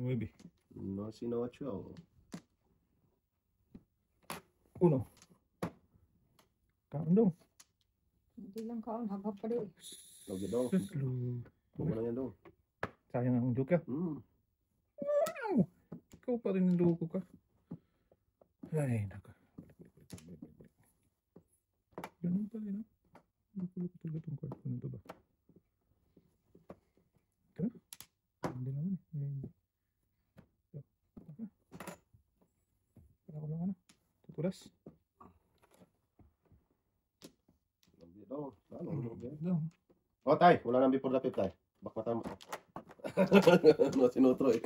9. No, sino 8. 1. Kaon dong. Hindi lang kaon, habhab pa din. Lagi dong. Huwag mo lang yan dong. Sayang ang joker. Ikaw pa rin niloko ka. Ay, naka. Ganun pa rin, ha? Loko-loko talaga itong card ko na ito ba? Ito na? Hindi naman eh. Para ko lang ano. Tutulas. Lagi dong. Ano? Oh, tay. Wala nang before the pit, tay. Bak mata mo. No, sinutro eh.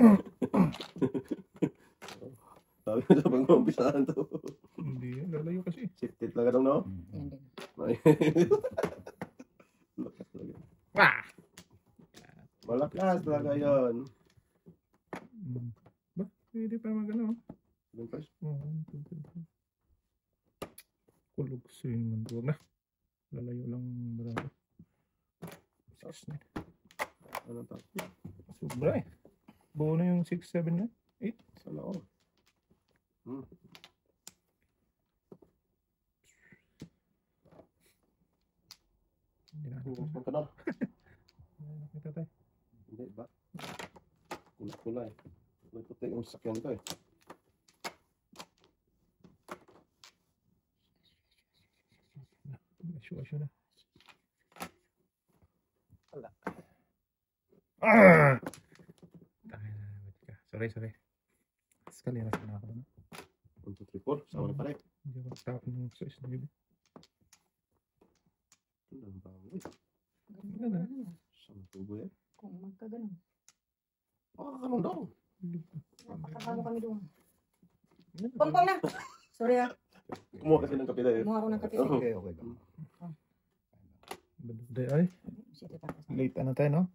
Sabi ko sa pag-umpisahan to. Hindi yan. Lalayo kasi. Sifted talaga dong, no? Yan din. Lakas talaga. Ah! Malakas talaga yun. Ba? Pwede pa mag-ano. Yung first. Kulog sa yun man. Huwag na. Lalayo lang marami. 6 na. Ano to? Sobra eh. Buo na yung 6, 7 na. 8. Sa loob. Hindi na. Ang kanal. Nakita tayo. Hindi ba? Kulay-kulay. May puti yung sakyan ko eh. Asyo na. Wala. Ah! Sorry. Escalera na ako na. 1, 2, 3, 4. Sama na pare. Hindi ako tapon ng sa isnib. Ito lang ba? Uy. Ganda. Sama tubo yan. Kung magkaganon. Ganun daw. Napakakalo kami doon. Pong na! Sorry ha. Kumuha kasi ng kape na eh. Kumuha ko ng kape. Okay. Day ay. Late na tayo, no?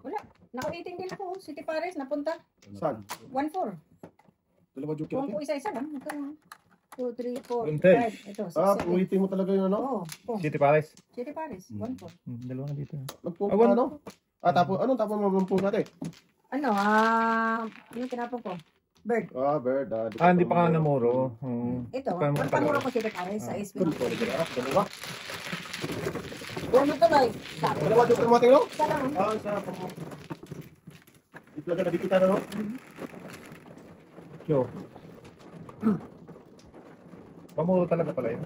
Wala. Naka-eating din ako. City Paris, napunta. Saan? 1-4. Dalawa joke Kung natin. po isa-isa lang. 2, 3, 4, Vintage. 5. Ito, 6, 7. Uwitin mo talaga yun ano? Oo. Pong. City Palace. City Paris, 1-4. Dalawa na dito. Nagpunta Awan. ano? Tapon mo ng punta natin? Ano, yung tinapon ko? Bird. Bird. Hindi pa nga namuro. Ito, Paano mo pagpamuro ko City Paris sa SB. Dalawa? Ano to, guys? Dalawa joke mo natin, no? Isa lang. Isa. Ito lang na kita na, no? Yo. Pamuro talaga pala yun.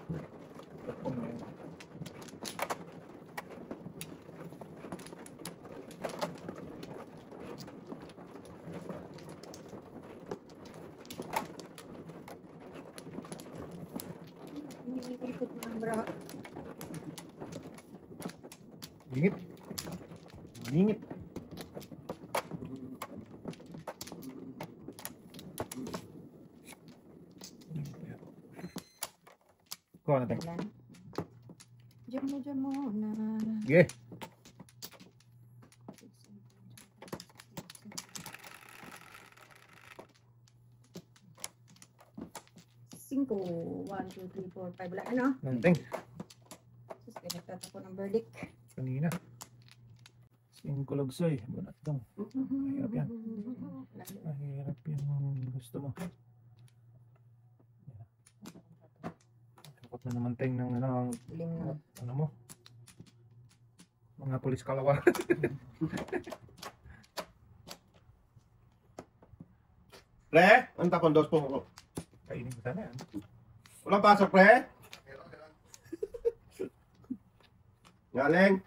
Dingit. Kuha natin. Jamo na. Sige. Cinco. 1, 2, 3, 4, 5. Wala ano? Nanting. Sus, pinagtata ko ng verdict. Kanina. Kulogsoy. Bunat dong. Mahirap yan. Mahirap yung gusto mo. Takot na naman tayong ng ano mo. Mga polis kalawa. Pre, ang tapon dos po. Kainin ko sana yan. Walang pasok, pre? Galing.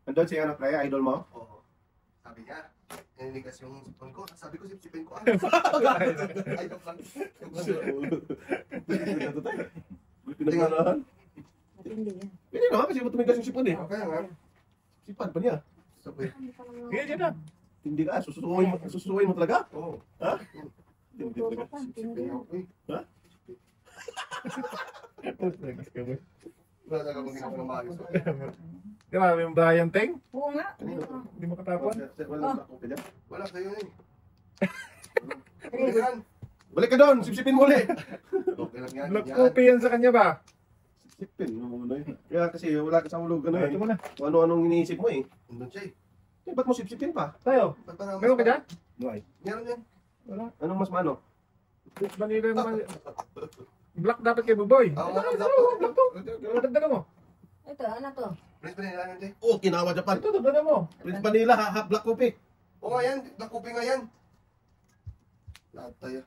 Andun si ano, pre, idol mo? Oo. Sabi niya, nanigas yung sipon ko. Sabi ko, sipsipin ko. Ay, joke lang. Pinagmanahan. Matindi yan. Hindi naman kasi tumigas yung sipon eh. Kaya nga. Sipan pa niya. Sabi. Sige, dyan na. Hindi ka, sususuin mo talaga? Oo. Ha? Hindi talaga. Sipsipin ako. Ha? Wala talaga kung ginawa ng maayos. Di ba, yung bayan teng? Oo nga. Hindi mo katapon? Wala kayo eh. Tres. Balik ka doon, sipsipin mo ulit. Okay lang yan. Black copy yan sa kanya ba? Sipin, ano yun. Kaya kasi wala ka sa hulugan na Ito eh. muna. Kung ano-anong iniisip mo eh. Nandun siya eh. Ba't mo sipsipin pa? Tayo. Ba't parang Meron ka dyan? Meron yan. Wala. Anong mas mano? It's vanilla naman. Black dapat kay Buboy. Oo, Ito, black ito, to. black to. Dagdagan mo. Ito, ano to? Prince Manila yan, Jay. Oh, Kinawa Japan. Ito, dagdagan mo. Prince Manila, half black coffee. Oo nga yan. Nakupi nga yan. Lahat tayo.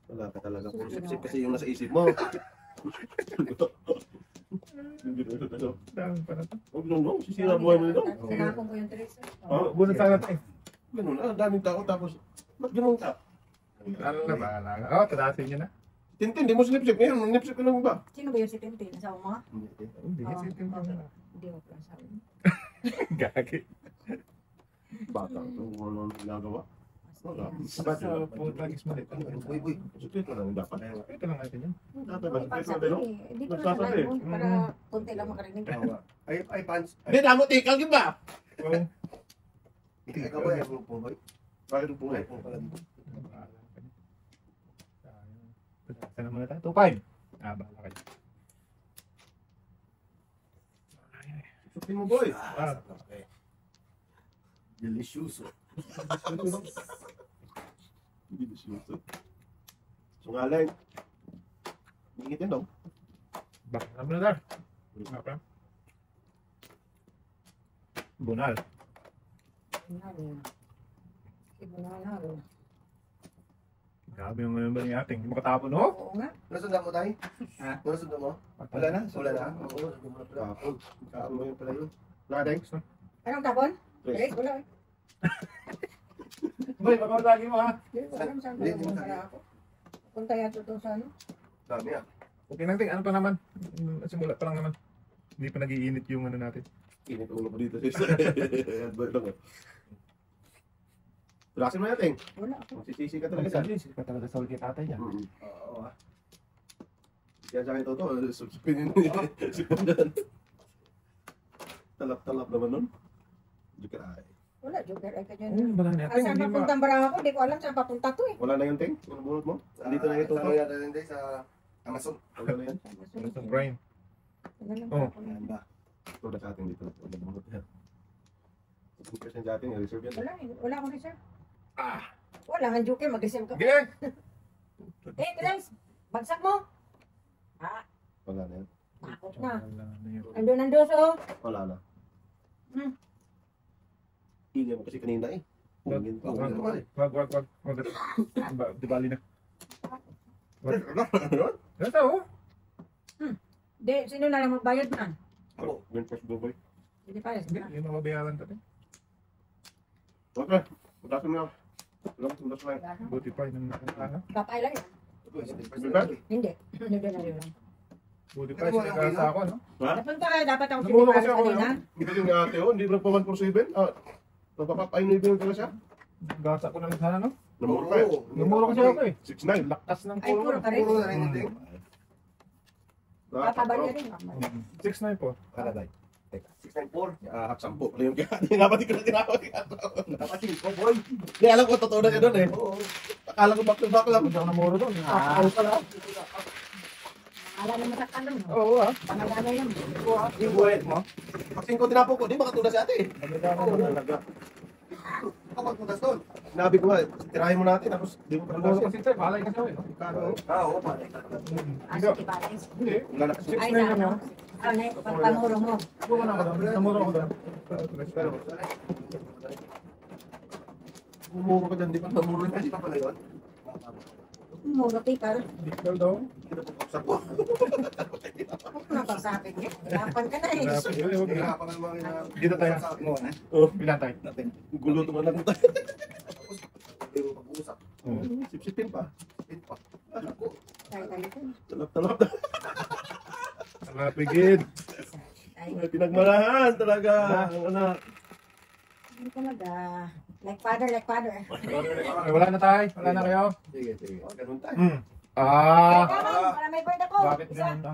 Wala ka talaga. Puro sipsip kasi yung nasa isip mo. Dami pa na to. Huwag nung sisira buhay mo nito. Sinakong ko yung tres. Bunot sana tayo. Ganun, daming tao tapos, ba't ganun ka? Ano na, bahala ka. Oo, tadasin niyo na. Tintin, di mo sinipsip ngayon, nipsip ka lang ba? Sino ba yung si Tintin? Sa mga? Hindi, Oo, isitin ko okay. na. Hindi ko lang sabi. Gagi. Bata, kung ano ginagawa. Wala. Basta po lagi smalit. Uy, sipsip ka lang dapat. Ito lang natin yun. Dapat ba? Pagsabi, hindi ko na sa Nagsasabi. live mo para konti lang makarinig. Ay, pants. Hindi, damot eh, kalgin ba? Oo. Ikaw ba yan? Pumboy? Bakit yung pungay? Pumboy pala dito. Tadasin na muna tayo. 2-5. Bahala ka dyan. Sipsipin mo, boy. Delicioso. Delicioso. Sungaling. Hingitin daw. Baka na muna tayo. Bunal. Ibunalo. Grabe yung mga ni ating. Hindi makatapon, no? Oo nga. Nasundan mo tayo? Ha? Nasundan mo? Wala na? Wala na? Oo, nasundan mo na pala. Kapon. Kapon mo yun pala yun. Ladeng. Anong tapon? Tres. Tres, wala. Boy, baka lagi mo ha. Hindi ko alam saan Hindi, ba hindi para ako. Punta yato to sa ano? Dami ah. Okay natin, ano pa naman? Simula pa lang naman. Hindi pa nagiinit yung ano natin. Init ulo ko dito, sis. Advert lang eh. Tulasin mo natin. Wala ako. Magsisisi ka talaga sa. Kasi ka talaga sa ulit tatay niya. Oo ah. Kaya sa akin ito, subsipin yun. Sipon dyan. Talap-talap naman nun. Hindi ka ay. Wala, joker ay ka dyan. Ano ba lang natin? Saan Hindi papuntang bara ako? Hindi ko alam saan papunta to eh. Wala na yung ting? Yung bunot mo? Dito na ito. Sa yata din tayo sa Amazon. Wala na yan. Ano sa brain? Oh. Ayan ba? Ito na sa atin dito. Wala bunot yan. 10% sa atin, reserve yan. Wala eh. Wala akong reserve. Wala nga joker, mag-reserve ka. Sige! Eh, guys, bagsak mo. Wala na yan. Takot na. Wala na yun. Andun ang dos oh. Wala na. Hmm. Ingay mo kasi kanina eh. Pungin pa. Wag. Di bali na. Ano? Ganda oh. Di, sino na lang magbayad man? Ako, win first go boy. Hindi pa rin. Hindi, yung mababayaran natin. Okay, putasin mo na. Putasin mo na. Buti pa yung ano. Kapay lang yan. Hindi. Hindi na rin lang. Buti pa yung sinagasa ako, no? Napunta kayo, dapat ako Namulong kasi siniparas ako, kanina. Ito yung ate oh, hindi na pa 147. Nagpapapainin din pala siya. Gasa ko na lang sana, no? Namuro pa eh. Namuro kasi ako eh. 6'9". Lakas ng Ay, puro ka rin. Puro na rin ito. Papabalik rin. 6'9" po. Kaladay. 694. Hap 10. Ano yung kaya? Hindi nga ba di ko na tinawag. Dapat ko boy. Hindi alam ko, totoo na siya doon eh. Oo. Akala ko back to back lang. Hindi ako namuro doon. Ako pala. Ala na masaktan lang. no? Oo ah. Panagana yan. Yung buhay mo. Pag 5 tinapo ko, di makatulad si ate. Talaga. Ako magpuntas doon. Sinabi ko nga, tirahin mo natin, tapos di mo pa Namuro kasi. kasi tayo, balay kasi ako eh. Oo, pare. Asa ti balance. Hindi. Wala na. Ay, sa ano? Ano, pagpamuro mo. Namuro na ako doon. Namuro ako doon. Pero, bumuro ka dyan, di pa namuro na. Hindi pa pala yun. Muro paper. Diktal daw. Hindi na pag-usap ko. Ako na pagsapin niya. Lapan ka na eh. Grabe, yun, yun, yun. Hirapan ang mga Dito tayo. mo na. Oh, Bilan tayo. gulo naman lang tayo. Hindi mo pag-uusap. Sip-sipin pa. Hindi pa. Tayo-tayo ko. Talap-talap. Malapigid. Tayo. Pinagmalahan talaga. Ang anak. Hindi ko like father, like father. Ay, wala na tayo. Wala na kayo. Sige. Ganun tayo. Tama, para may bird ako. Bakit ganun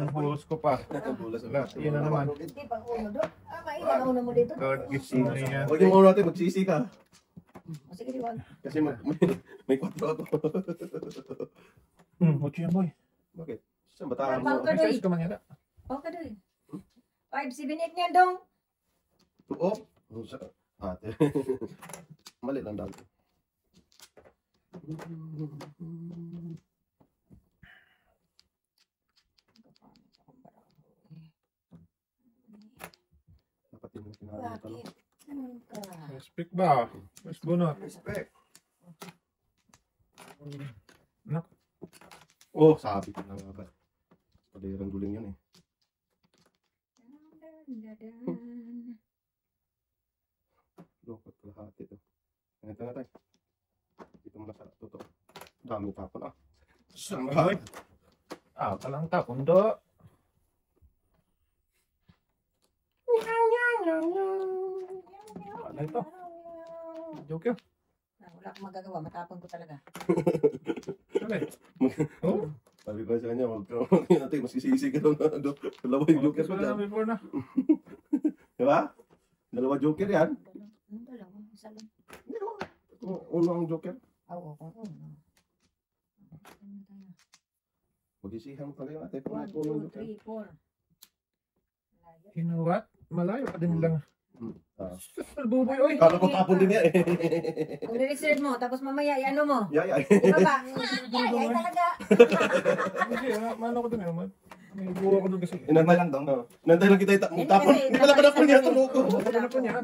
ang hulos ko pa? Bulas Wala, yun na naman. Hindi pang uno doon. Mailan ang uno mo dito. Gising na yan. Huwag yung ulo natin, magsisi ka. Sige, di wag. Kasi may 4 ako. Mucho yan boy. Bakit? Saan ba tayo? Trabaho ka May doy. size ka man yata. Okay doy. 578 niyan dong. Oh! Ate. Mali lang daw. Dapat yung sinabi ko. Bakit? Ganun ka. Respect ba? Mas bunot. Respect. Anak. Oh, sabi ko na nga ba. Padirang guling yun eh. Lukot ko lahat ito. Ganito na tayo. Dito mo na sa totoo. Dami tapon ah. Saan ba? Ah, palang tapon do. Ano ito? Joke yun. Wala akong magagawa. Matapon ko talaga. Ano eh? Oh, Sabi ko sa kanya, huwag ka natin, masisisi ka lang na dalawa yung joker ko wala dyan. na before na. Diba? Dalawa joker yan. Anong dalawa? Isa lang. Uno ang joker. Oo, oo. Magsisihan mo talaga natin. 1, Uno ang 2, joker. 3, 4. You know what? Malayo pa din lang. Ah. Buboy, oy. Kala ko tapon din yan eh. Kung research mo, tapos mamaya, ano mo? Yay. Di ba ba? Ay, talaga. Kasi, mano ko dun eh. May buo ko dun kasi. Inantay lang daw. Inantay lang kita Hindi tapon. kasi, Hindi pala panapon niya ito loko. Ano po niyan?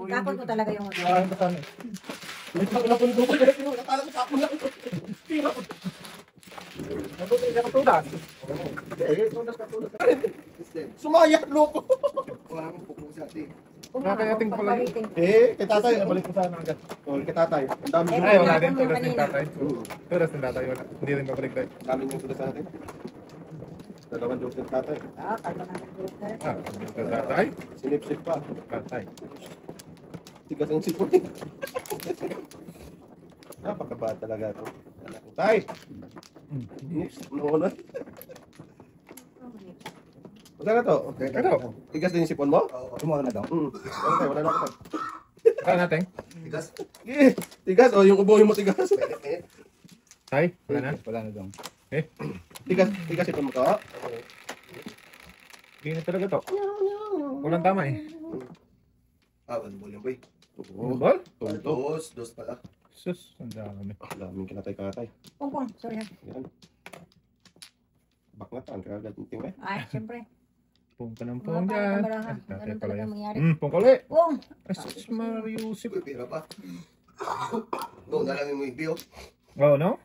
Tapon ko talaga yung Ah, ito sana. May panapon ko. Akala ko tapon lang. Nabuti ka katulas. Sumayak loko. Wala akong pupo sa atin. Kakayating pala yun. Kay tatay. Balik ko sana agad. Kay tatay. Ang dami Eh, Ay, wala Tapon din. mo Tulas ng kanina. tatay. Tulas ng tatay. Wala. Hindi rin babalik tayo. Dami yung sulat sa atin. Dalawang joker tatay. Ah, kalma na ng joker. Ah, ito tatay. Sinipsip pa. Tatay. Tigas ang sipon. Napakabad talaga ito. Anak ko. Tay! Next. Ano na? Wala na to. Ano? Tigas din yung sipon mo? Oo, tumawa na daw. Wala tayo, wala na ako. Saan natin? Tigas. Eh, tigas. O, yung ubuhin mo tigas. Minute. Tay? Wala na? Wala na daw. Tigas sipon mo to. Ginit talaga to. Walang tama eh. Ano mo yung boy? Ball? Tonto. Dos pala. Sus, ang dami. Daming kinatay-katay. Pongpong, sorry ha. Yan. Baknatan, kagad yung tingay. Ay, siyempre. Pong ka ng Mga pong dyan. pangkabarahan. Ay, tatay Ganun pala talaga yan. mangyari. Pong kali. Pong! Ay, sus, Mariusip. Uy, pira pa. No, nalamin mo yung biyo. Oh, no?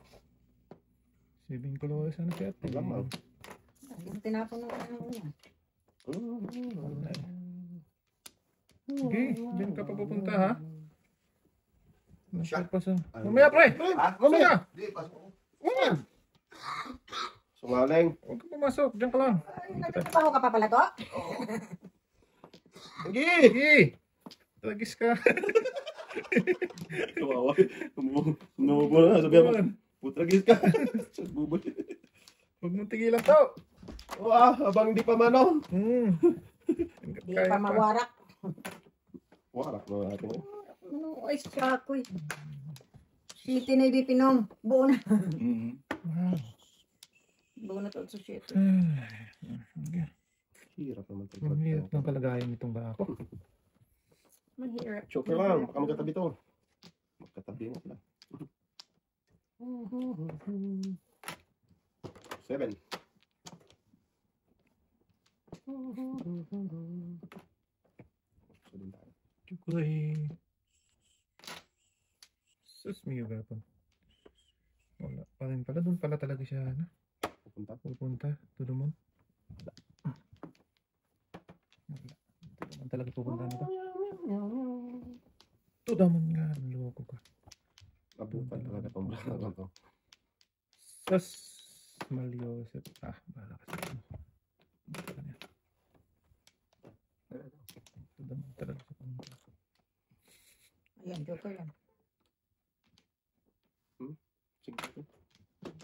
Sibing colores ano kaya? Lamang. Yung tinapon ng ano niya. Okay, dyan ka pa pupunta ha? Nasa pa sa... Ano? Mamaya pre! Mamaya! Hindi, pasok ako. Sungaling. Huwag ka pumasok, dyan ka lang. Ay, nagtatrabaho ka pa pala to? Sige! Sige! Tragis ka. Kawawa. Numubo na. Sabihan mo, putragis ka. Buboy. Huwag mong tigilan to. Wah, abang hindi pa mano. Hindi pa mawarak. Warak mo natin. Ano, ay, sakoy. City na ibipinom. Buo na. Wow. Buo na to sa shit. Hirap naman ito. Ang hirap ng kalagayan nitong bako. Mahirap. Choker lang. Baka magkatabi to. Magkatabi nga sila. 7. So din tayo. Chocolate. Sus, may gapon. Wala pa rin pala. Doon pala talaga siya, ano? Pupunta. Pupunta. Tulumon. Wala. Wala. Ito naman talaga pupunta na to. Ito naman nga. Loko ka. Abutan talaga itong bravo to. Sus. Maliosep. Ah, bahala ka sa ano. Ito naman talaga sa pumunta. Ayan, joker yan. 5.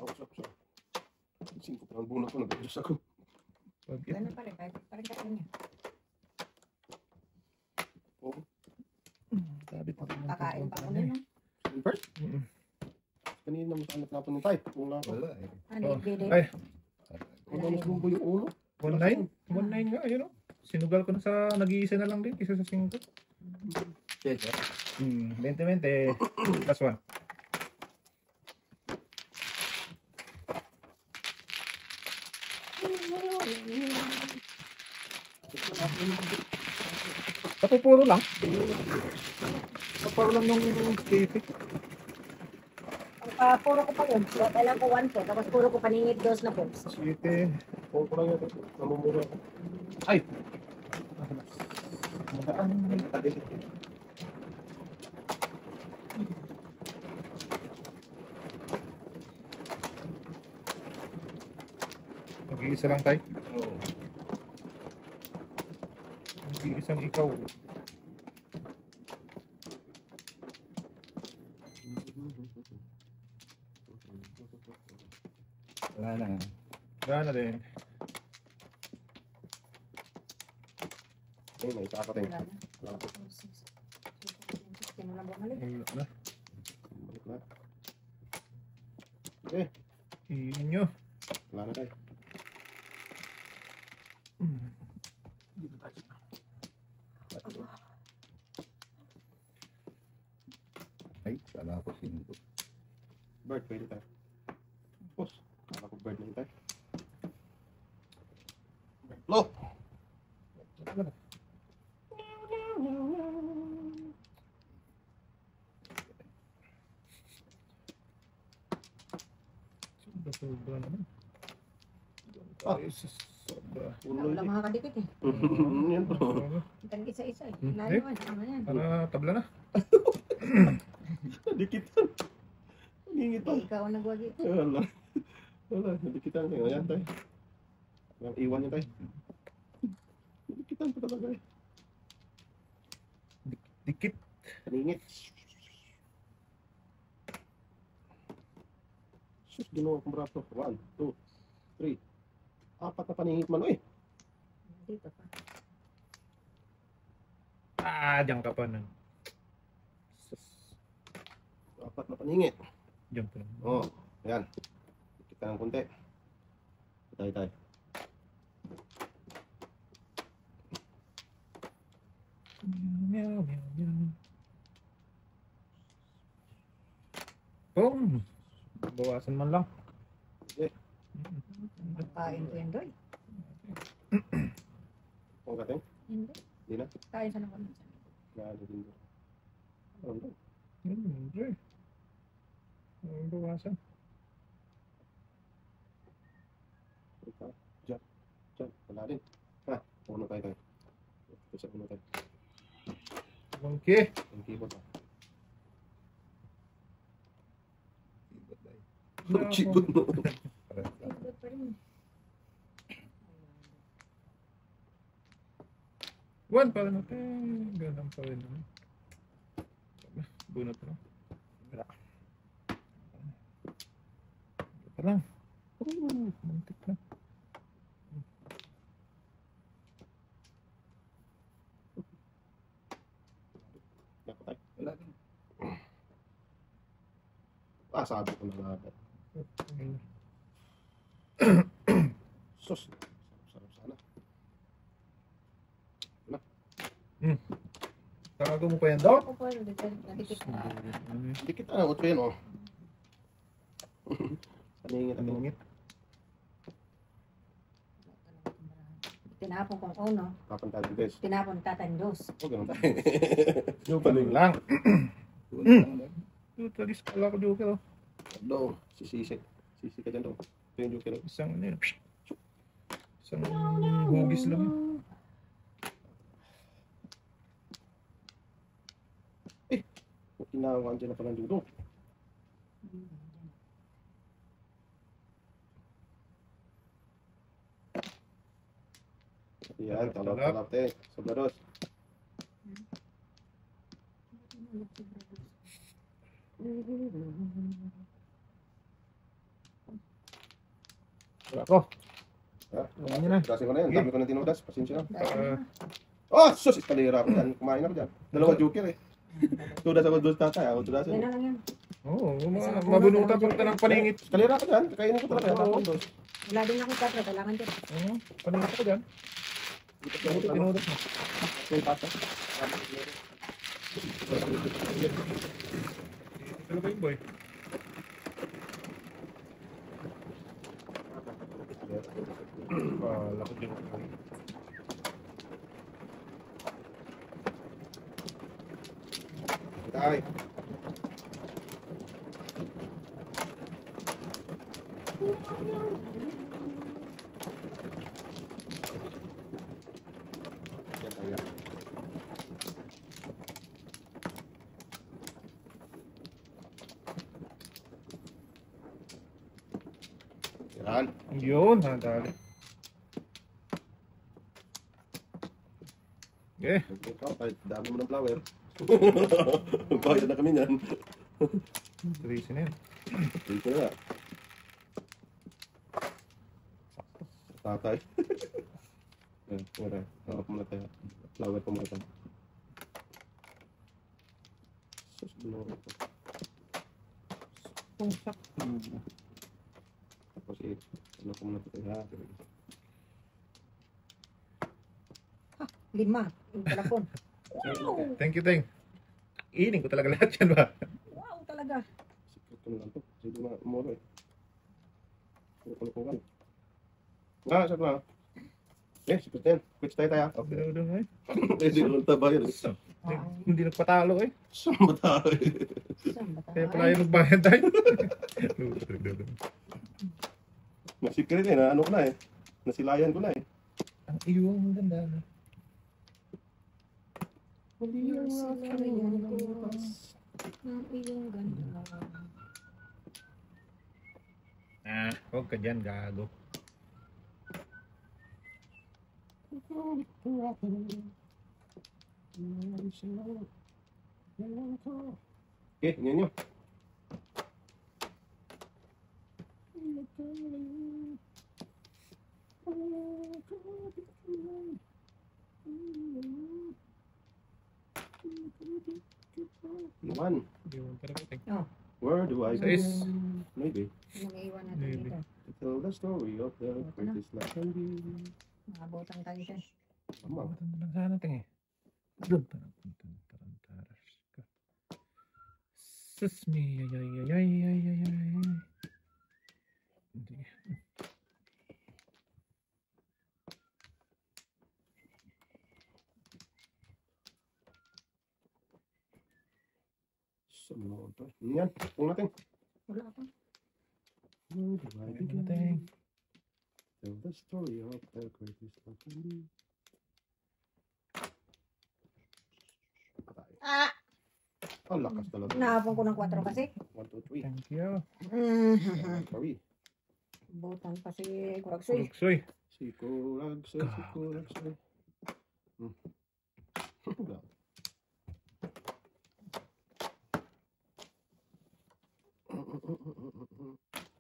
Ako, so. 5 pa ang bunot ko. Nag-adjust ako. Pag Ganun pa rin. Parang kain niya. Sabit na naman. Kakain pa ako nun. First? Kanina mo saan napunta tayo. Kung na ako. Wala eh. Ano, Oh, ibili? ay, Ano mas bumbo yung ulo? 1-9? 1-9 nga, ayun o. Sinugal ko na sa nag-iisa na lang din, isa sa 5. Check. 20-20, plus 1. Napupuro lang. Napupuro lang yung stiffy. Puro ko pa yun. So, kailan ko 1 po. Tapos puro ko paningit dos na po. 7. Huwag ko lang yun. Namumura ako. Ay! Mag-iisa lang tayo. Mag-iisang ikaw. Wala na. Wala na din. Ayun, may isa ka rin. Wala na. Wala na. Sino na bumalik? Wala na. Balik na. Iyon nyo. Wala na tayo. Ay, wala ako sinugot. Bird, pwede tayo. Boss, wala ko bird na yun tayo. Low! Sobra naman. Ah. Ay, sobra. Ulo Wala yun. mga kadikit eh. Yan bro. Ang isa-isa eh. Hmm. Layo man. Ano yan? Para tabla na. Nadikitan. Nangingit pa. Ikaw ang nagwagi. Wala. Wala, nadikitan. Ayan tayo. Walang iwan yun tayo. Nadikitan pa talaga eh. Dikit. Nangingit. Sus, ginawa kong braso. 1, 2, 3. 4 na paningit man eh. Dito pa. Diyan ka pa na. 4 na paningit. Diyan pa na. Oo. Ayan. Kita ng konti. Tayo. Meow, meow, meow. Boom! Bawasan man lang. Kain ko yun doy. Kung kating. Hindi. Hindi na. Kain sa naman. Nalo din doon. Ano doon? Hindi. Bawasan. Diyan. Wala din. Ha? Puno tayo. Isa puno tayo. Okay. Ang keyboard. Keyboard mo. Hindi pa rin. One pa rin natin. Ganun pa rin naman. Bunot lang. Wala. Ito lang. Muntik na. Wala din. Sabi ko na nga. Sus. Sarap sana. Tago mo pa yan daw? Ako po, nadikit na. Dikit na. Utro yan oh. Paningit. Tinapon kong uno. Kapan tayo des. Tinapon tatandos. Huwag ganun tayo. Joker lang. Talis pala ko joker. No. Sisi ka dyan daw. Ito yung joker. Isang ano yun. Isang hugis lang yun. Kinawaan dyan na palang dudong. Yan, talap te. Sobrados. Wala ko. Ha? Kumain na. Kasi ko na yan. Dami ko ng tinudas. Pasensya na. Dahil Oh, sus! Iskalera ako dyan. Kumain ako dyan. 2 joker eh. Tudas ako doon tatay. Ako tudas. yan na lang yan. Oo, mabunutan pa rin ng paningit. Kalira ka dyan. Kakainin ko talaga. Oo. Wala din ako tatlo. Kailangan din. Oo, paningit ko dyan. Buti pinulot mo. Yung pasta. Ito na ba yung boy? Laki din. Tay. Yan tayo. Yan. Yun, dali. Okay. Ikaw, kahit dami mo ng flower. Bayad na kami niyan. Tracy na yan. Dito na. Tatay. Wala. Harap mo na tayo. Flower pa muna tayo. Sus, binuro ko. Pungsak. Tapos ano ko muna tayo. Ha? 5. Yung talapon. Wow! Thank you, Teng. Iinin ko talaga lahat yan ba? Wow talaga. Secret ko na lang to. Sige na umulo eh. Puro ko lang. Ah, sabi na. Secret yan. Quits tayo. Okay, okay. Hindi naman tabayan eh. Hindi nagpatalo eh. Saan ba tayo eh? Saan ba Kaya tayo? pala yung nagbayad tayo. May secret eh. Na ano ko na eh. Nasilayan ko na eh. Ang iyong ganda. Yung sinariyan ko ng iyong ganda. Huwag ka dyan, gago. Okay, ganyan nyo. One. Yun, talaga, Teng. Where do I go? Sais. Maybe. Yung iwan natin Maybe. dito. To tell the story of the greatest life can be. Maabutan tayo dyan. Tama. Bakit na lang sana, Teng eh. Doon pa tarantaras ka. Sus me, ay. Hindi. Sumunod to. Yan. Kung natin. Wala ako. Where do I Ayun begin? natin. Tell the story of the greatest life can be. Patay. Ah! Ang lakas talaga. Nahabong ko ng 4 kasi. 1, 2, 3. Thank you. Sorry. Butan pa si Kuragsoy. Luksoy. Sikuragsoy.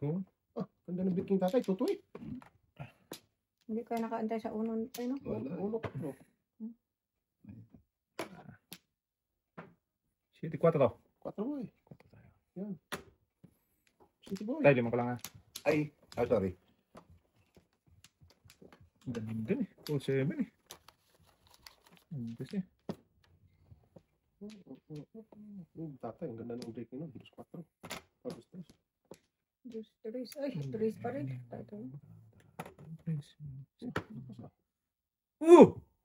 Oh. Ah, ganda ng baking tatay. Tutoy. Hindi ka nakaantay sa unon. Ay no? Wala. Ulo ko. Bro. 7-4. 4 boy. City boy. Tayo, 5 ko lang ha. Ay, sorry. Galing din eh. 4-7 eh. Kasi. Tatay, ang ganda ng baking nun. 4. Tapos 3. Diyos, Turis. Ay, Turis pa rin. Ito.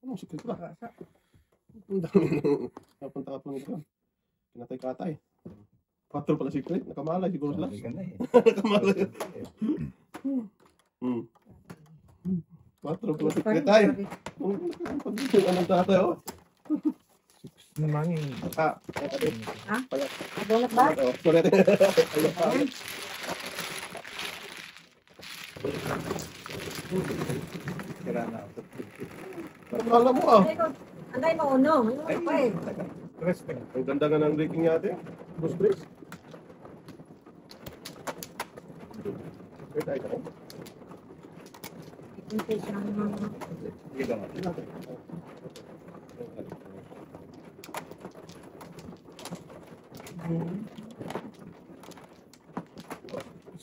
Anong secret ba? Rasa. Ang dami nung napunta ka po nito. Kinatay-katay. 4 pala secret. Nakamalay siguro sila. Sorry ka na eh. Nakamalay. 4 pala secret ay. Anong tatay oh? Naman Ah, Donut ba? oh, sorry. Ayun pa. Kira na ako. Alam mo ah. Anday mo uno. Ano pa eh? Respect. Ang ganda nga ng baking niya ate. Boss Chris. Wait, ay ka. Sige ka nga.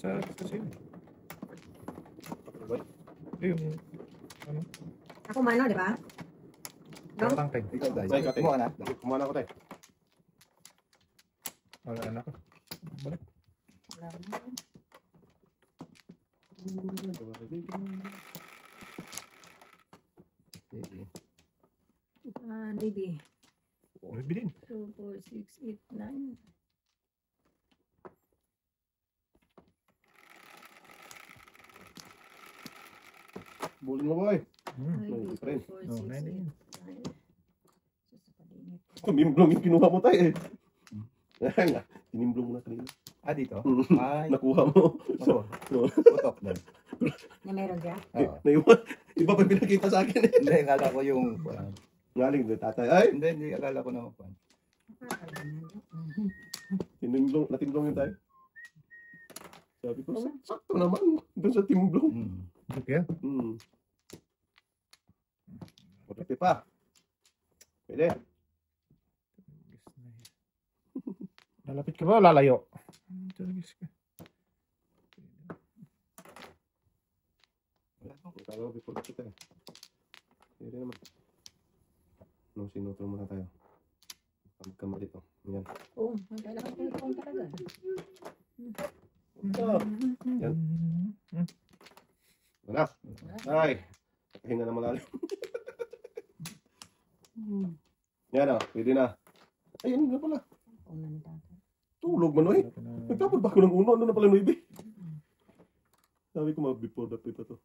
Sa sino? Yung, ano? Ako mano, di ba? No? Tangtang. Ikaw, Day. Tay, kate. Kumuha na. Kumuha na ako, tay. Wala na ako. Balik. Wala na. Baby. May bilin. 2, 4, 6, 8, 9. Bulin mo, boy. Hmm. Friend. 4, Oh, 6, 8, 9. 9 yun. Timimblong yung kinuha mo, tay, eh. Tinimblong mo na kanina. Ah, dito? Ay, Nakuha mo. oo. Putok na. Na meron siya? Oo. Naiwan. Iba pa pinakita sa akin, eh. Hindi, akala ko yung... Ngaling na tatay. Ay! Hindi, akala ko naman pa. Natimblong yun tayo. Sabi ko, sakto naman. Doon sa timblong. Okay. Pwede pa. Pwede. Lalapit ka ba o lalayo? Talagis ka. Kaya before kita, eh. Pwede naman. Nung sinutro muna tayo. Pagkamali to. Yan. Oo, kailangan ko ito talaga. Yan. Wala. Ay. Pahinga na malalim. Yan, pwede na. Ayun na pala. Una ni tatay. Tulog man, eh. Nagtapon ba ako ng uno? Ano na pala, Noibi? Sabi ko, before that ito to.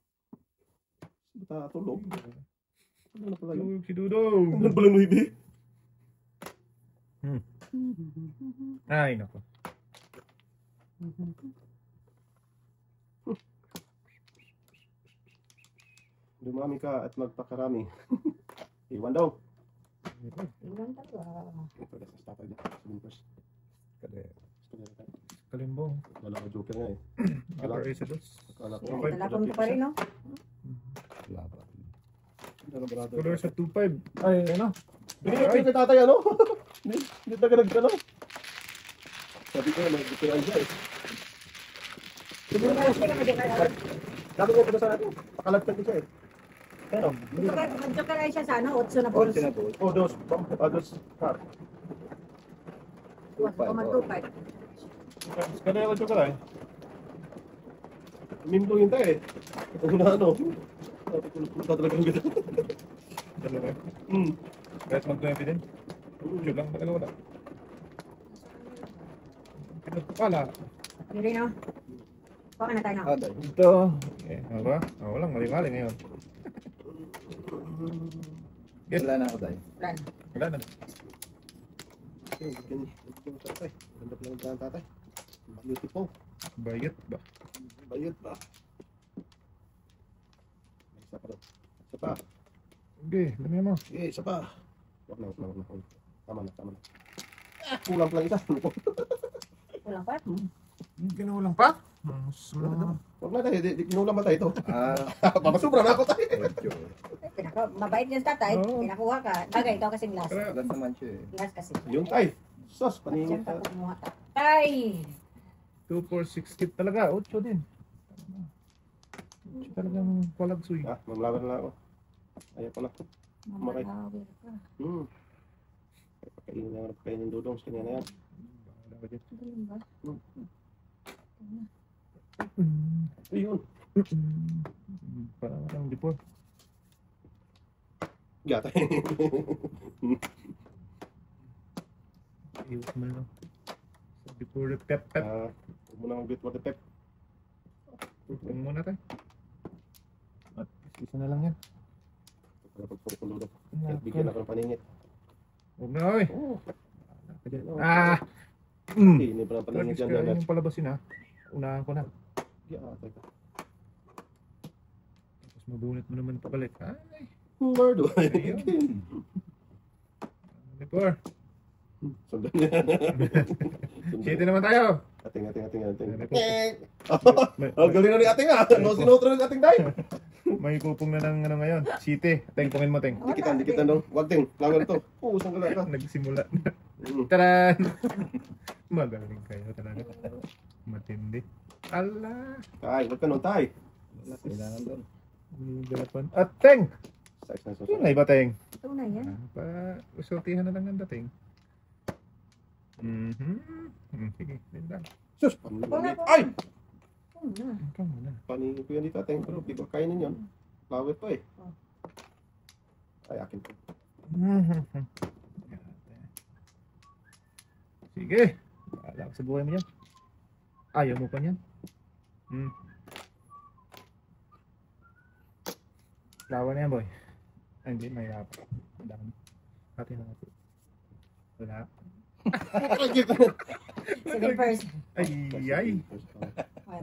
Bata, tulog. Ano na pala yun? Tulog si Dudong. Ano na pala, Noibi? Ay, nako. Dumami ka at magpakarami. Iwan daw. Ilan talaga. Ito na sa tatay niya. Sabihin ko. Kasi, Kalimbong. Wala ka joker nga, eh. Joker Ace of Hearts. Akala ko. Okay. Talapon ko pa rin, no? wala pa. Ano, brother? Color sa 2.5. Ay, ano? Binigay ko kay tatay, ano? Hindi taga nag-ano. Sabi ko, mag-dipiraan siya, eh. Sabi ko, pagka sa atin, pakalagtag ko siya, eh. Pero, Mag-joker ay siya sa ano? 8 na Oh, balls. sinabot. dos car. O mag-2-5. Kaya ko joker ay. Mimdo yun tayo, eh. Ano na, ano? Sabi ko, punta talaga ng gano'n. Dalawa. Hmm. Kahit mag-20 din. Shoot lang talaga wala. Pinagpapala. Hindi, no? Baka na tayo, no? Ah, Day. Ito. Okay. Ano ba? Oh, walang mali-mali ngayon. Yes. Wala na ako, Day. Plan. Wala na. Tatay. Ganda pala ng tatay. Beautiful. Bayot ba? Bayot ba? Isa pa daw. Isa pa. Okay, dami mo. Okay, isa pa. Wag na. Tama na. Kulang pala isa. Kulang pa? Kinulang pa? Wag na tayo. Kinulang ba tayo ito? Ah, Papasubra na ako tayo. medyo. Mabait niya sa tatay. Oo. Pinakuha ka. Bagay, ikaw kasing last. Wala naman siya eh. Last kasi. Yung tay. Sos, paningin Siyempre, ka. kumuha ka. Tay! 2, 4, 6 kit talaga. 8 din. 8 talagang palagsoy. Mamlaban na ako. Ayaw ko na. Mamalawir ka. Pakainin ng dudong sa kanya na yan. Galing ba? Ayun. Parang di po. Gata. Iwas mo lang. Sabi po, pep. Huwag mo na mag-bit for the pep. Huwag muna tayo. At isa na lang yan. Para pagpuro kong dudong. Kahit bigyan ako ng paningit. Huwag na, oy. Oo. Ah! Hindi pa ng paningit Tragis yan. ka Yan. yung palabasin ha. Unahan ko na. Gata ka. Tapos mabunit mo naman pabalik. Ay, Lord. Ayun. Before. Sundan niya. City naman tayo. Ating. May, Ang galing na ni ating ah. No, sinutro ng ating tayo. may kupong na ng ano ngayon. City. Teng, pungin mo, Teng. Dikitan daw. Wag ting. Langan to. Pusang gala ka. Nagsimula na. Taran! Magaling kayo talaga. Matindi. Ala. Tay, huwag ka nun, tay. Wala, kailangan doon. Galapan. At Teng! Size na Yun na iba, Teng. Ito na yan. Usultihan na lang ng dating. Sige, din lang. Sus, paninigit. Ay! Ito na. Ikaw muna. Paninigit ko yan dito, tay. Pero di ko kainin yun. Flower pa eh. Ay, akin po. Sige. Wala ka sa buhay mo yan. Ayaw mo pa yan. Lawa na yan, boy. Ay, hindi, mahirap. Ang dami. Pati na natin. Wala. Sige, first. Ay. 1,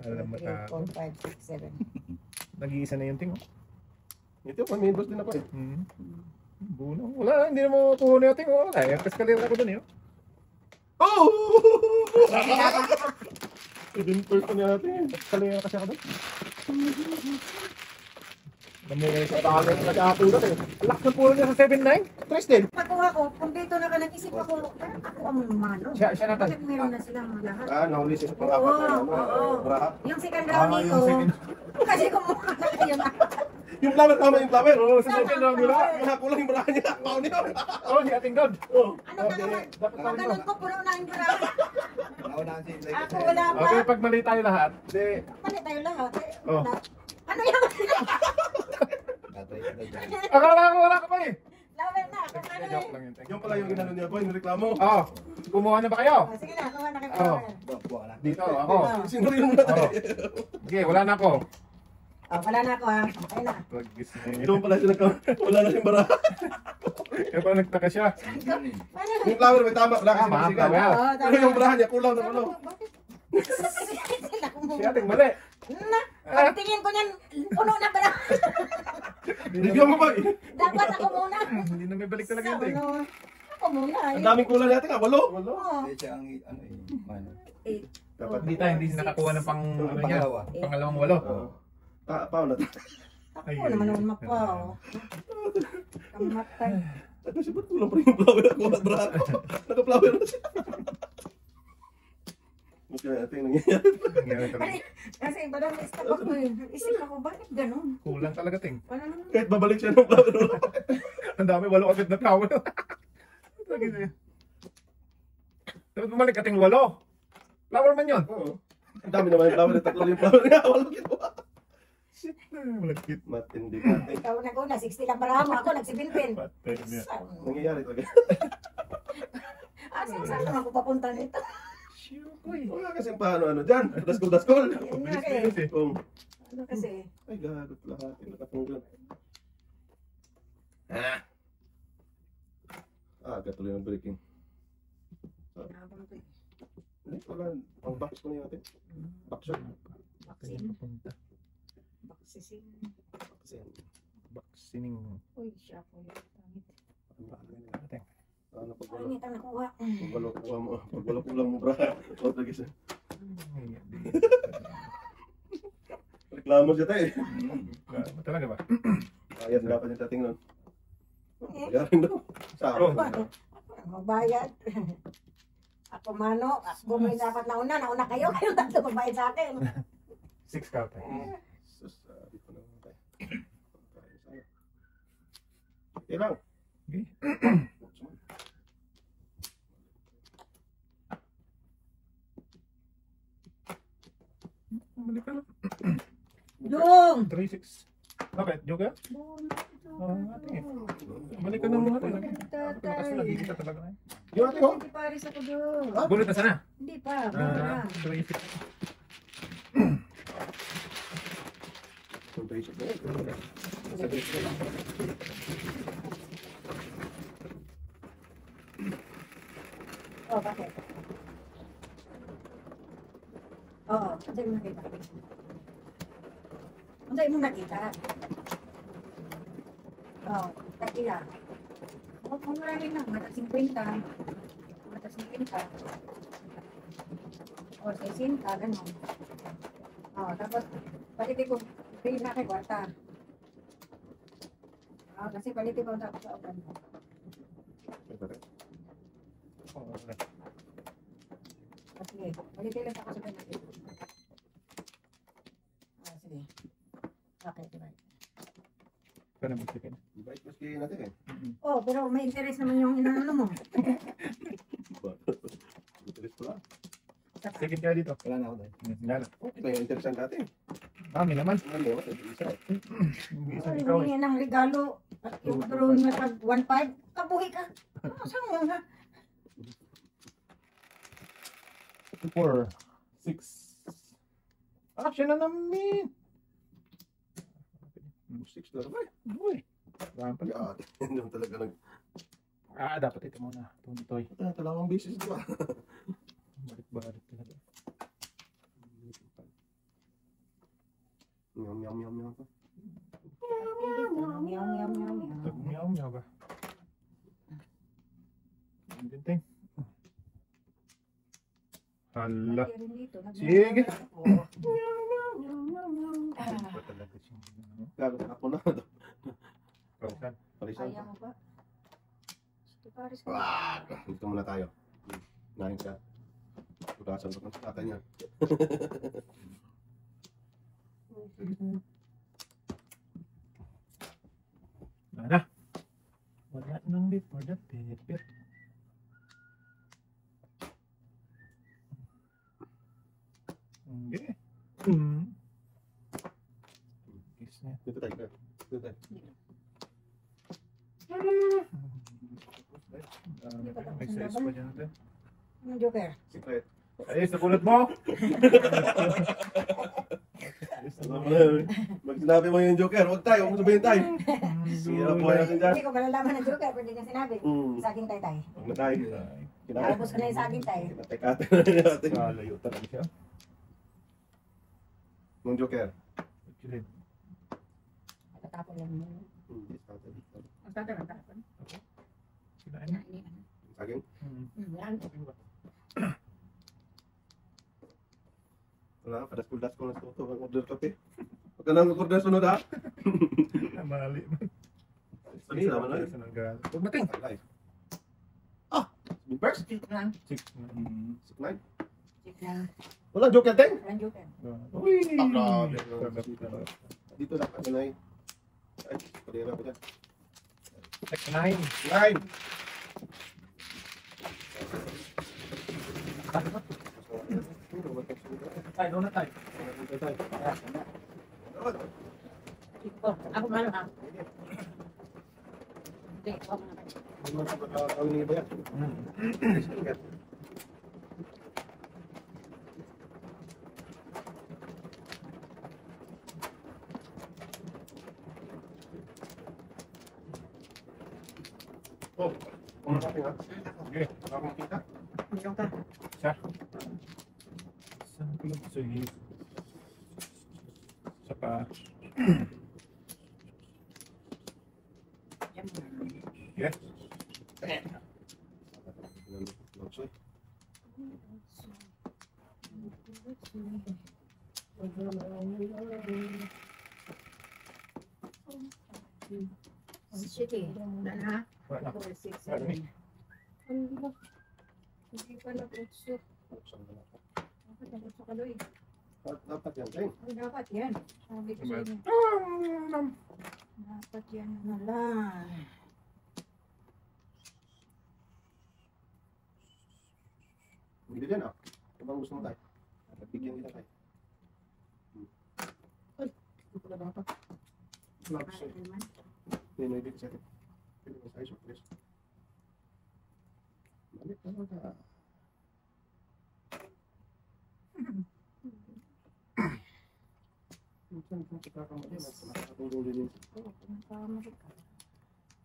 Alam mo 2, 3, 4, 5, 6, 7. Nag-iisa na yung ting. Ito, may boss din ako eh. Buno. Wala, hindi na mo puhuno yung ting. Wala, yung kaskalira ko dun eh. Oh! Ibin person natin. Kaskalira kasi ako dun. Sa tangan na nag-aapulat eh. Lak na puro niya sa 7-9. Tres din. Pagkuha ko, kung dito na ka nag-isip ako, parang ako ang mano. Siya na Bakit meron na silang lahat? Nahuli siya sa Oo, pang-apat na oo. braha. Yung second round nito, kasi kumuha na kayo na. Yung flower, tama yung flower. Oo, sa second round nila. Kulang yung braha niya. Paon niya. Oo, si ating God. Ano ka naman? Pag ganun ko, puno na yung braha. Naunahan si Inday Ako kasi. wala pa. Okay, pag mali tayo lahat, di, Mali tayo lahat. Oh. Ano yung Tatay ka na dyan. akala ko wala ka pa eh. laban na? Kung ano Joke eh. lang yun. Yung pala yung ginano niya, boy, yung reklamo. Oo, kumuha na ba kayo? Sige na, kuha na kayo. Oo. Buwa ka na. Dito, ako. Sino rin muna tayo? Sige, wala na ako. Wala na ako ha. Okay na. Pag-gis na Ito pala siya wala na siyang braha. Kaya pa nagtaka siya. Paano? Yung flower may tama, wala kasi Tama, masigan. tama. Oo, Pero yung braha niya, kulang na ano. Bakit? Sila Si kumuha. ating mali. Na, pagtingin ko niyan, puno na pala. Review mo ba? Dapat ako muna. Hindi na may balik talaga yun. Sa ano, ako muna. Ang daming kulang natin ka, walo. Oo. Hindi siya ang ano eh. Mano. Dapat Hindi tayo, hindi nakakuha ng pang, ano niya, Pangalawa. pangalawang walo. Paano natin? Ako naman naman mapaw. Kamatay. Kasi ba't kulang pa rin yung flower ako at braha ko? Naka-flower na siya. Okay, ito yung nangyayari. Nangyari talaga. Kasi parang stop ako eh. Isip ako, bakit ganun? Kulang talaga ting. Paano naman? Kahit babalik siya ng flower. Ang dami, walo agad na flower. Dapat bumalik ating walo. Flower man yun. Oo. Ang dami naman yung flower. Tatlo yung flower niya. Walang ginawa. Shit na, malagkit. Matindi ka. Ikaw nag-una, 60 lang para mo. Ako nag-17. Patay niya. Nangyayari talaga. Saan naman ko papunta nito? Uy. Wala kasing paano dyan. Daskol. Yun nga eh. Oh. Ano kasi? Ay, gagot lahat. Nakatunggan. Gatuloy ng breaking. Hindi, wala. Ang box ko na natin. Box shot. Vaccine. Papunta. Vaccine. Vaccine. Uy, siya po yun. Pangit. Ano pagbalo? Pangit ang nakuha. Pagbalo ko lang mo, bra. O, lagi siya. Reklamo siya tayo. Talaga ba? Ayan, dapat yung tating nun. Magaling daw. Sa akin. Magbayad. Ako mano, ako may dapat nauna kayo, kayo tatlo magbayad sa akin. 6 ka tayo. Sus, sabi ko naman tayo. Okay lang. Okay. Balik ka lang. Dong! 3-6. Bakit? Joke ka? Balik ka naman natin. Lakas na, hindi ka talaga. Yung ate mo? Hindi paris ako doon. Gulit na sana. Hindi pa, baka na. 3-6. Oh, bakit? Oo, saan mo nakita? Saan mo nakita? Oo, takila. Huwag mo maraming lang, mata 50. Mata 50. O, 60, gano'n. Oo, tapos, palitin ko, pili na kay kwarta. Oo, kasi palitin ko tapos sa open. Sige, palitin lang ako sa palitin. Sige. Okay, diba? Ikaw na mag-second. Bait maski natin eh. Oh, pero may interest naman yung inaano mo. Interest pala. Second ka dito. Wala na ako doon. Lala. Okay na yung interesan natin. Kami naman. Ano ba? Isa eh. Isa Ay, ikaw eh. humingi ng regalo. At yung drawing na tag 1.5, kabuhi ka. Saan mo nga? 4, 6. Action na namin. 6 na ba? Uy. Wala pa Yeah, hindi naman talaga nag... dapat ito muna. Tumitoy. Talawang basis di ba? Balik-balik talaga. Yum, yum, yum, yum. Meow, meow, meow, meow. Meow-meow ba? Ang ginting. Hala. Meron dito, Sige. Ah, Gago na ako na. Parisan. Parisan. kaya mo ba? Sige, pares ka. Ah! Dito muna tayo. Nahin ka. Tudasan ko ng tatay niya. Wala. Wala nang before the pepper. Okay. Kiss niya. Dito tayo. Dito tayo. May size pa dyan natin. Anong joker? Secret. Ayos, napulot mo! Mag sinabi mo yung Joker, huwag tayo, huwag mo sabihin tayo. Sira po natin dyan. Hindi ko malalaman ng joker, pwede niya sinabi. Saging tay-tay. Huwag na tayo. Tapos ko na yung saging tay. Kinatay-kate na natin. Kalayo talaga siya. Yung Joker. Actually, Tatapon lang mo. Hindi, sa atin. Ang tatapon. sinain mo. Saging? Yan. Wala, padas-pudas ko na ito. Mag-order kape. Huwag ka nang mag-order sunod ha. Mali man. Sige, naman na yun. Sa nanggal. Huwag natin. Alive. Ah! First? Sik lang. 6. 6-9. Sik lang. Walang Joker, Teng? Walang joker. Uy! grabe. Dito lang kami na yun. Ay, palira ko dyan. 9. 9! Tayo, doon na tayo. Ako malo ha. Hindi, ako na. Hindi mo sa pagkakawin niya ba yan? Oh, kung natin ha? Okay. Baka makita. Meron ka. Isa. Isang kulog sa hip. Isa pa. Yan. Yes. Lotsoy. Sige. Wala na. Wala. 4, 6, Wala. 7. Hindi pa nag-utso. Buksan mo na ako. Dapat nag-utso ka doon. Dapat yan, Teng. Ay, dapat yan. Sabi ko sa inyo. Dapat yan. Wala. Hindi din ah. Kung bang gusto mo tayo. Bigyan kita tayo. Ay, hindi ko na dapat. Gloves eh. Hindi na ibig sa atin. Hindi mo tayo surprise. Balik na mga ka. Minsan kung kakamali na nakakatulong din yun.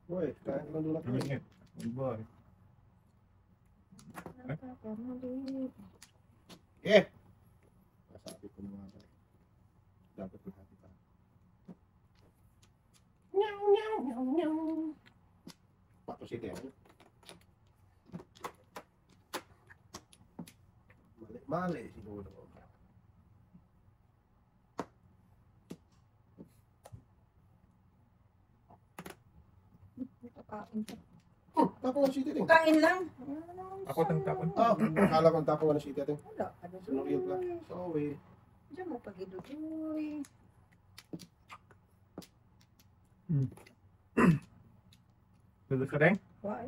Uy, kaya ka lang doon natin. Ingat. Good boy. Eh! Nasabi ko na nga tayo. Dapat maghati pa. Meow, meow, meow, meow. Pato si Tia. Mali siguro. Tapo ng city din. Kain lang. Ako tang tapon. Ah, akala kong tapo ng city din. Wala. Ano Sinuriyo pala. Sorry. Diyan mo pag-idudoy. Tulog ka rin? Why?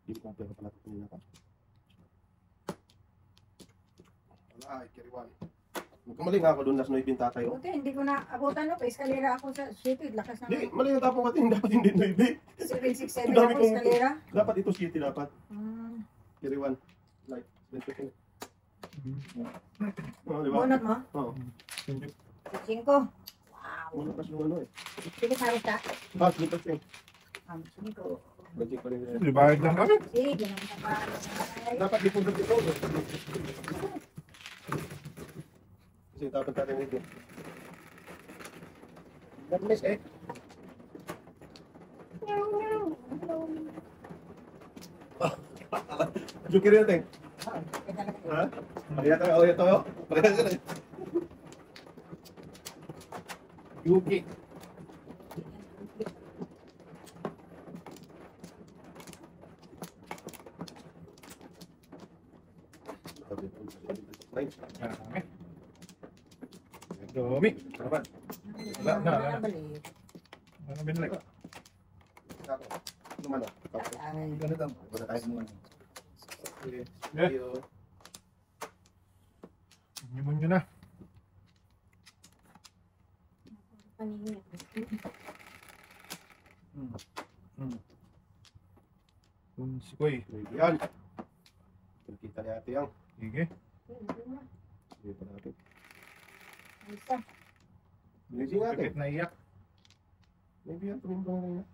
Hindi ko pera pala ito nila pa. Wala, kiriwan. Magkamaling ako doon nas noy tatay. Oh. Buti, hindi ko na abutan no. Eskalera ako sa city. Lakas Hindi, naman. mali yung tapong kating dapat hindi noy. 767 Ang dami ako kong- eskalera. Dapat ito city dapat. Hmm. Kiriwan. Like, 22. Oh, di ba? Bunot mo? Oo. 5. Wow. Bunot kasi yung ano eh. Sige, sabi ka. Ah, dito siya. 5. Budget pa rin yan. Libayad lang kami. Sige, naman ka pa. Dapat di po dito. Kasi dapat natin ito. God bless eh. Joker yun, Teng. Ha? Ayan tayo, ayan tayo. Parehas yun eh. Yuki. Nice. Marami. Dumi. Salamat. Wala na, wala na. Balik. Ano binalik? Ano man ah? Ay, Ganito. Wala tayo muna. Okay. Yeah. Yo. Yumon nyo na. paningin. Kunsi ko eh. Yan. Kita ni ate yang. Sige. Hindi pa natin. Isa. Bilising ate. Pipit na iyak. Maybe yan, tumimbang na yan.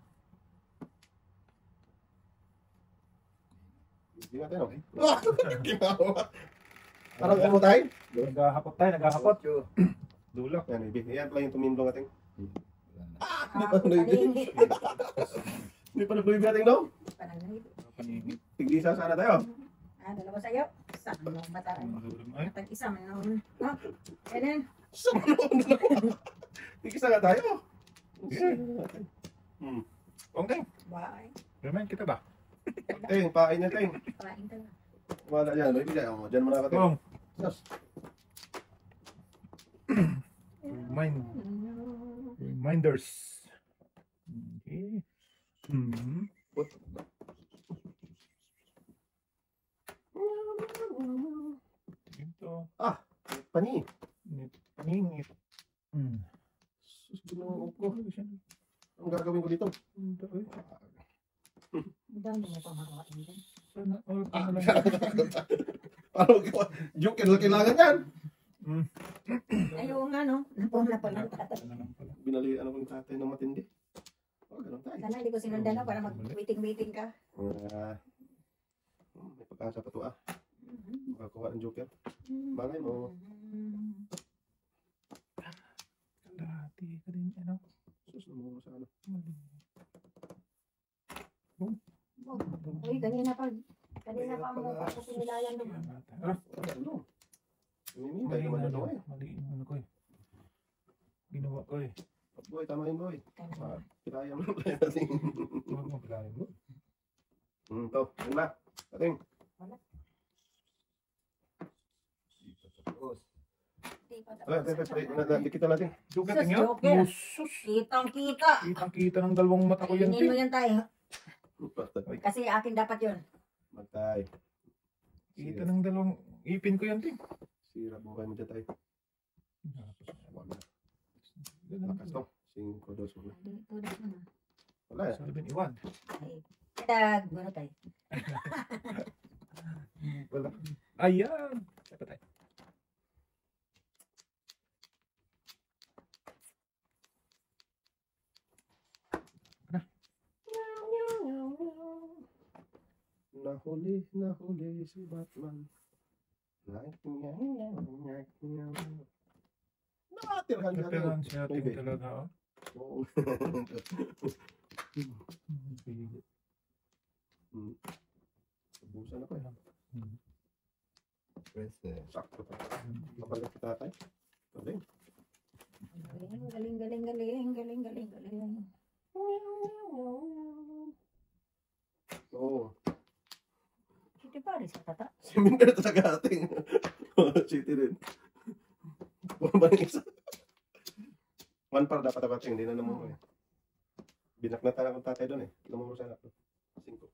Bilising ate, no? Ah! Ginawa. Parang ano tayo? Naghahapot tayo, naghahapot. Dulak. Yan, maybe. Yan pala yung tumimbang ating. Hindi pa paningin. Hindi pa nag-maybe ating, no? Paningin. Paningin. Tigdisa sana tayo. Dalawa sa'yo. Isa mo bataan. Ay, Matag isa man noon. No? Ganun. Sa ano? Tigisa nga tayo. okay. Bye. Remind kita ba? Teng, pain na teng. Pain ka lang. Wala yan, maybe dyan. Oh, dyan mo na ka, teng. Oh, Sus. reminders. Okay. What? Ito. Pani. Paningit. Sus, ginoo ko. Ang gagawin ko dito? Ang dami mo pang hawain dyan. Sana all pa na lang. Parang joke na kailangan yan. Ayaw nga no. Napuna pa lang. Ano lang pala. Binali ano ko yung tatay ng matindi. Oh, ganun tayo. Sana hindi ko sinundan no, para mag-meeting ka. May pag-asa pa to ah. Makakuha ng joker. Bagay mo. Dati ka din, ano? Sus, namuha sa ano. Uy, kanina pa mo pa sa sinilayan doon. Ano? Hinihintay naman na to eh. Mali yung ano ko eh. Ginawa ko eh. Boy, tama yun boy. Kanina. Kiraya mo na tayo natin. Huwag mo pilahin mo. Ito, yun na. Ating. Dikita natin. Dugat Sus, niyo? joker. Sus! Kitang-kita. Kitang-kita ng dalawang mata ko yan. Kainin mo yan tayo. Patay. Kasi akin dapat yun. Magtay. Kita ng dalawang ipin ko yan, Ting. Sira buhay mo dyan tayo. Wala. Ganun. Lakas to. 5, 2, 1. Dito na na. Wala eh. Sabi ni Iwan. Ay, kadag, ano tayo? Wala. Ayan! Sapa tayo. Nahuli si Batman. Nakatirhan ka Napilan siya Ting Maybe. talaga. Oh. Oo. Subusan ako eh. Pwede. Sakto pa. Kapalit si tatay. Galing. Galing, galing, galing, galing, galing, galing. Oo. City Paris, tata. Si Min ka na talaga ating. City rin. ba ng isa? 1 par dapat dapat hindi na namuro eh. Binaknatan akong tatay doon eh. Namuro sa anak ko. 5.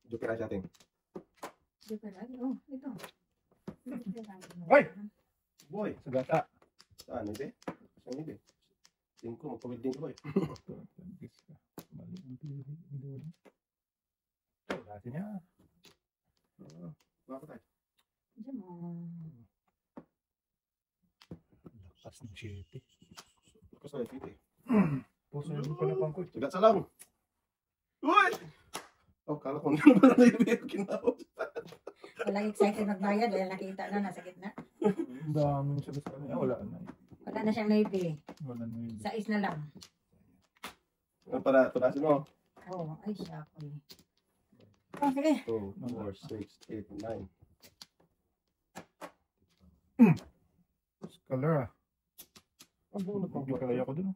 Jupira sa ating. Super lagi. Oh, ito. Hoy! Boy, Sa gata. saan hindi? Saan hindi? 5, magpawid din ko boy. Mali ang pili. Ito, dati niya. Bakit tayo? Diyan mo. Lakas ng 7. Lakas na yung eh. Puso yung pala pang coach. Sigat sa lang. Uy! Oh, kala ko naman na yung kinawag. Walang excited magbayad dahil nakita na nasa gitna. Ang daming sabi sa kanya. Wala na eh. Wala na siyang naipili. Wala na yun. 6 na lang. Ano para, tunasin mo? Oh, ay siya ako eh. Oh, sige. 2, 4, 6, 8, 9. Scholar ah. Ang buong nagpagkalaya ko dun.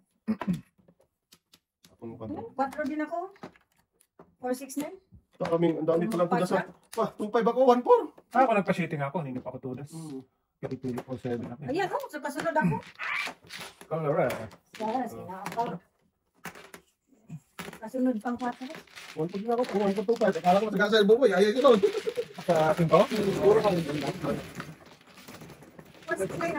Ako mo pa. 4 din ako. 469. Ang dami pa lang tudas sa... Pa, 2.5 ako, 1.4. Ah, ako nagpa-shooting ako. Hindi pa ako tudas. Kaya pili ko 7 ako. Ayan, oh, sa kasunod ako. Scholar ah. Yes, ako. Kasunod pang 4. 1.4 na ako, 1.25. Akala ko sa sa buboy, ayaw ko doon. Sa akin ko? Siguro kang... 469